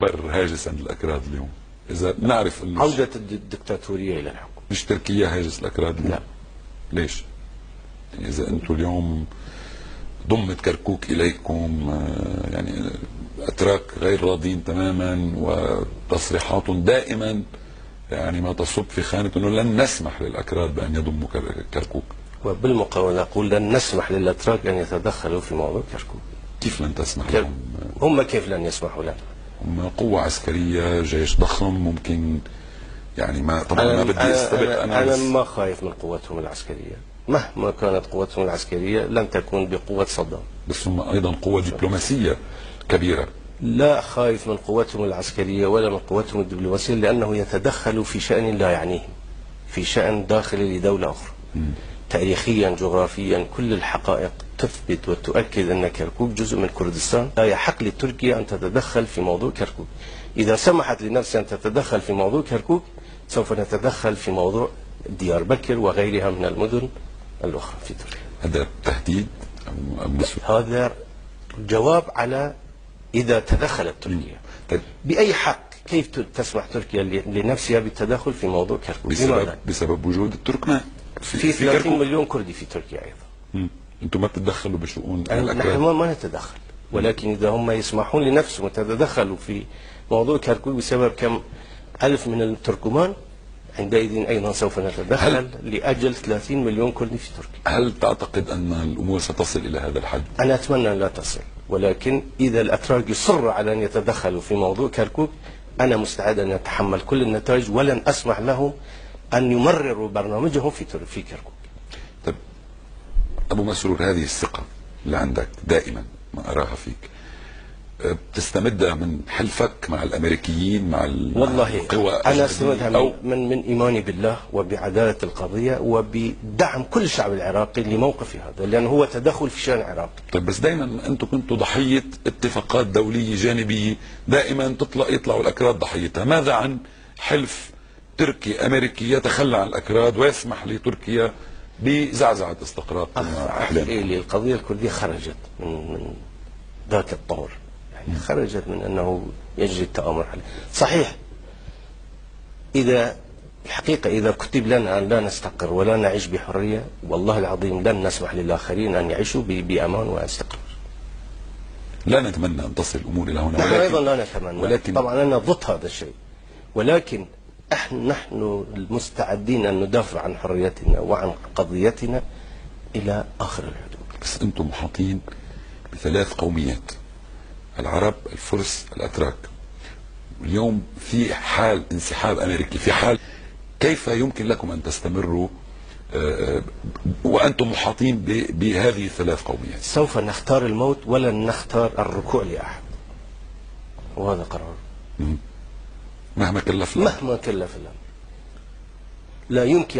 هاجس عند الأكراد اليوم؟ إذا نعرف عودة الدكتاتورية إلى الحكم. مش تركيا هاجس الأكراد اليوم؟ لا. ليش؟ يعني إذا أنتم اليوم ضمت كركوك إليكم، يعني الأتراك غير راضين تماما، وتصريحات دائما يعني ما تصب في خانة أنه لن نسمح للأكراد بأن يضموا كركوك. وبالمقابل نقول لن نسمح للأتراك أن يتدخلوا في موضوع كركوك. كيف لن تسمح لهم؟ هم كيف لن يسمحوا لنا؟ هم قوة عسكرية، جيش ضخم، ممكن يعني ما طبعا ما بدي استبق أنا ما خايف من قوتهم العسكرية، مهما كانت قوتهم العسكرية لن تكون بقوة صدام. بس هم أيضا قوة دبلوماسية كبيرة. لا خايف من قوتهم العسكرية ولا من قوتهم الدبلوماسية، لأنه يتدخل في شأن لا يعنيهم، في شأن داخلي لدولة أخرى. تاريخيا جغرافيا كل الحقائق تثبت وتؤكد أن كركوك جزء من كردستان. لا يحق لتركيا أن تتدخل في موضوع كركوك. إذا سمحت لنفسها أن تتدخل في موضوع كركوك سوف نتدخل في موضوع ديار بكر وغيرها من المدن الأخرى في تركيا. هذا تهديد أو هذا جواب على إذا تدخلت تركيا. طيب بأي حق كيف تسمح تركيا لنفسها بالتدخل في موضوع كركوك؟ بسبب وجود التركمان في 30 مليون كردي في تركيا أيضا. أنتم ما بتتدخلوا بشؤون الأكراد؟ نحن ما نتدخل، ولكن إذا هم يسمحون لنفسهم وتدخلوا في موضوع كركوك بسبب كم ألف من التركمان، عندئذ أيضا سوف نتدخل لأجل 30 مليون كردي في تركيا. هل تعتقد أن الأمور ستصل إلى هذا الحد؟ أنا أتمنى أن لا تصل، ولكن إذا الأتراك يصروا على أن يتدخلوا في موضوع كركوك أنا مستعد أن أتحمل كل النتائج، ولن أسمح لهم أن يمرروا برنامجهم في كركوك. طيب أبو مسرور، هذه الثقة اللي عندك دائما ما أراها فيك بتستمدها من حلفك مع الأمريكيين، مع والله أنا استمدها من إيماني بالله وبعدالة القضية وبدعم كل الشعب العراقي لموقف هذا، لأنه هو تدخل في شأن العراق. طيب بس دائما أنتم كنتوا ضحية اتفاقات دولية جانبية، دائما يطلعوا الأكراد ضحيتها. ماذا عن حلف تركي أمريكي يتخلى عن الأكراد ويسمح لتركيا بزعزعة استقرار أحلام؟ القضية الكردية خرجت من ذاك الطور، يعني خرجت من أنه يجري التآمر عليه. صحيح الحقيقة إذا كتب لنا أن لا نستقر ولا نعيش بحرية، والله العظيم لن نسمح للآخرين أن يعيشوا بأمان واستقرار. لا نتمنى أن تصل الأمور إلى هنا، نحن أيضا لا نتمنى، ولكن طبعا أنا ضد هذا الشيء، ولكن نحن المستعدين أن ندافع عن حريتنا وعن قضيتنا إلى آخر الحدود. بس أنتم محاطين بثلاث قوميات: العرب، الفرس، الأتراك. اليوم في حال انسحاب أمريكي، في حال كيف يمكن لكم أن تستمروا وأنتم محاطين بهذه الثلاث قوميات؟ سوف نختار الموت ولن نختار الركوع لأحد، وهذا قرار مهما كلف الأمر. لا يمكن